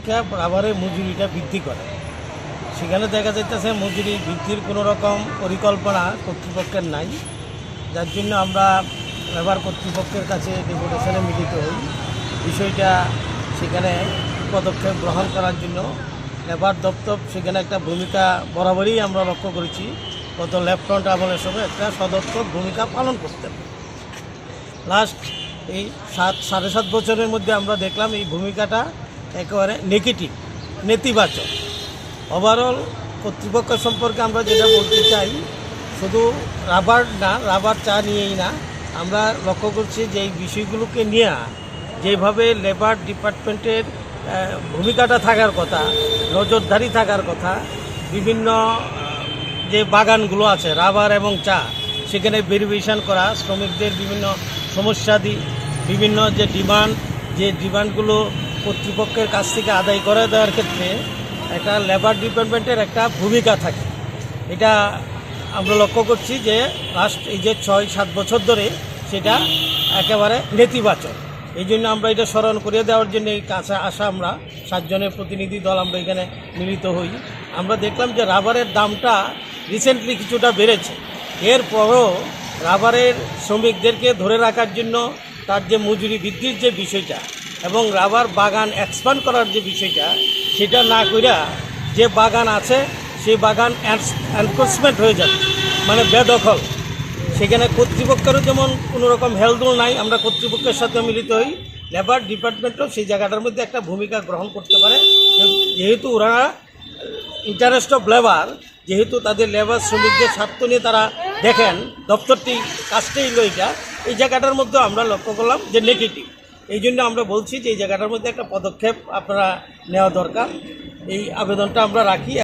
পদক্ষেপ রাবারের মজুরিটা বৃদ্ধি করে। সেখানে দেখা যাইতেছে মজুরি বৃদ্ধির কোনো রকম পরিকল্পনা কর্তৃপক্ষের নাই, যার জন্য আমরা লেবার কর্তৃপক্ষের কাছে ডেপুটেশনে মিলিত হই বিষয়টা সেখানে পদক্ষেপ গ্রহণ করার জন্য। লেবার দপ্তর সেখানে একটা ভূমিকা বরাবরই আমরা লক্ষ্য করেছি, গত লেফটেন্যান্ট আমলের সময় একটা সদর্থক ভূমিকা পালন করতেন। লাস্ট এই 7.5 বছরের মধ্যে আমরা দেখলাম এই ভূমিকাটা একেবারে নেগেটিভ, নেতিবাচক। ওভারঅল কর্তৃপক্ষ সম্পর্কে আমরা যেটা বলতে চাই, শুধু রাবার না, রাবার চা নিয়েই না, আমরা লক্ষ্য করছি যে এই বিষয়গুলোকে নিয়ে যেভাবে লেবার ডিপার্টমেন্টের ভূমিকাটা থাকার কথা, নজরদারি থাকার কথা, বিভিন্ন যে বাগানগুলো আছে রাবার এবং চা, সেখানে ভেরিফিকেশন করা, শ্রমিকদের বিভিন্ন সমস্যাদি, বিভিন্ন যে ডিমান্ডগুলো কর্তৃপক্ষের কাছ থেকে আদায় করে দেওয়ার ক্ষেত্রে একটা লেবার ডিপার্টমেন্টের একটা ভূমিকা থাকে। এটা আমরা লক্ষ্য করছি যে লাস্ট এই যে 6-7 বছর ধরে সেটা একেবারে নেতিবাচক। এই জন্য আমরা এটা স্মরণ করিয়ে দেওয়ার জন্য এই কাছে আসা আমরা 7 জনের প্রতিনিধি দল আমরা এখানে মিলিত হই। আমরা দেখলাম যে রাবারের দামটা রিসেন্টলি কিছুটা বেড়েছে, এরপরও রাবারের শ্রমিকদেরকে ধরে রাখার জন্য তার যে মজুরি বৃদ্ধির যে বিষয়টা এবং রাবার বাগান এক্সপ্যান্ড করার যে বিষয়টা, সেটা না কইরা যে বাগান আছে সেই বাগান এনক্রোচমেন্ট হয়ে যাবে, মানে বেদখল। সেখানে কর্তৃপক্ষেরও যেমন কোনো রকম হেলদোল নাই, আমরা কর্তৃপক্ষের সাথে মিলিত হই, লেবার ডিপার্টমেন্টও সেই জায়গাটার মধ্যে একটা ভূমিকা গ্রহণ করতে পারে। যেহেতু ওরা ইন্টারেস্ট অফ লেবার, যেহেতু তাদের লেবার শ্রমিকদের স্বার্থ নিয়ে তারা দেখেন, দপ্তরটি কাজটাই হলো এটা, এই জায়গাটার মধ্যে আমরা লক্ষ্য করলাম যে নেগেটিভ। এই জন্য আমরা বলছি যে এই জায়গাটার মধ্যে একটা পদক্ষেপ আপনারা নেওয়া দরকার, এই আবেদনটা আমরা রাখি।